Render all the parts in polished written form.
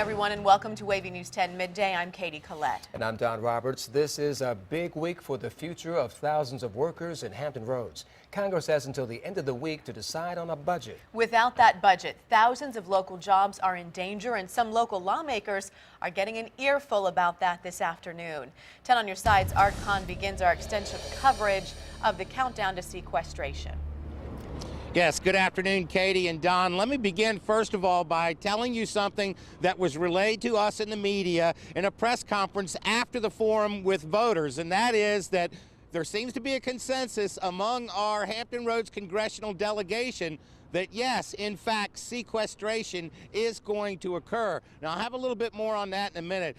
Everyone, and welcome to Wavy News 10 Midday. I'm Katie Collette. And I'm Don Roberts. This is a big week for the future of thousands of workers in Hampton Roads. Congress has until the end of the week to decide on a budget. Without that budget, thousands of local jobs are in danger, and some local lawmakers are getting an earful about that this afternoon. 10 on your side's Art Kahn begins our extensive coverage of the countdown to sequestration. Yes, good afternoon, Katie and Don. Let me begin, first of all, by telling you something that was relayed to us in the media in a press conference after the forum with voters, and that is that there seems to be a consensus among our Hampton Roads congressional delegation that, yes, in fact, sequestration is going to occur. Now, I'll have a little bit more on that in a minute.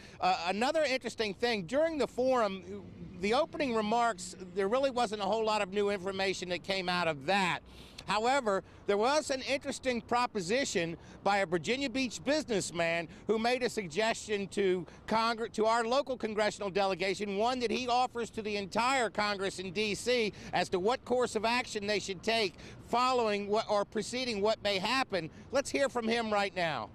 Another interesting thing, during the forum, the opening remarks, there really wasn't a whole lot of new information that came out of that. However, there was an interesting proposition by a Virginia Beach businessman who made a suggestion to Congress, to our local congressional delegation, one that he offers to the entire Congress in D.C. as to what course of action they should take following what, or preceding what may happen. Let's hear from him right now.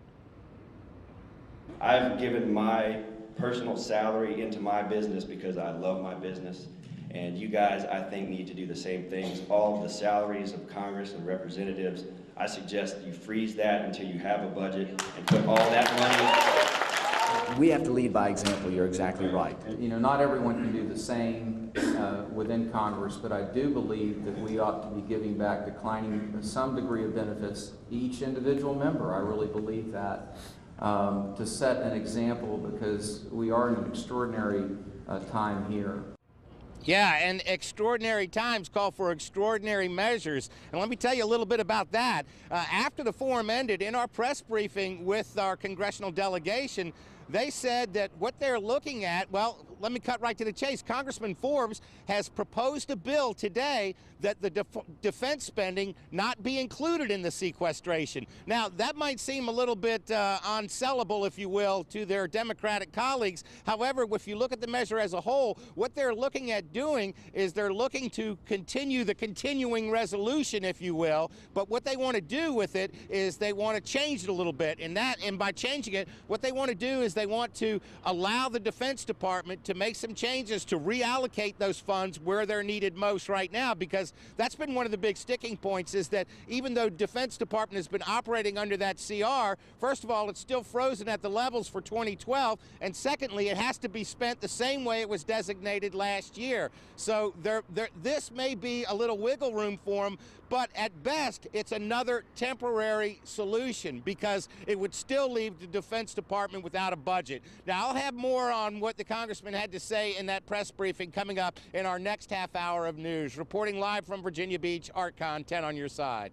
I've given my personal salary into my business because I love my business. And you guys, I think, need to do the same things. All of the salaries of Congress and representatives, I suggest you freeze that until you have a budget and put all that money. We have to lead by example. You're exactly right. You know, not everyone can do the same within Congress, but I do believe that we ought to be giving back declining some degree of benefits each individual member. I really believe that to set an example, because we are in an extraordinary time here. Yeah, and extraordinary times call for extraordinary measures. And let me tell you a little bit about that. After the forum ended, in our press briefing with our congressional delegation, they said that what they're looking at, well, let me cut right to the chase. Congressman Forbes has proposed a bill today that the defense spending not be included in the sequestration. Now, that might seem a little bit unsellable, if you will, to their Democratic colleagues. However, if you look at the measure as a whole, what they're looking at doing is they're looking to continue the continuing resolution, if you will. But what they want to do with it is they want to change it a little bit. And by changing it, what they want to do is they want to allow the Defense Department to make some changes to reallocate those funds where they're needed most right now, because that's been one of the big sticking points, is that even though Defense Department has been operating under that CR, first of all, it's still frozen at the levels for 2012, and secondly, it has to be spent the same way it was designated last year. So this may be a little wiggle room for them, but at best, it's another temporary solution, because it would still leave the Defense Department without a budget. Now, I'll have more on what the congressman had to say in that press briefing coming up in our next half hour of news. Reporting live from Virginia Beach, Art Kahn, 10 on your side.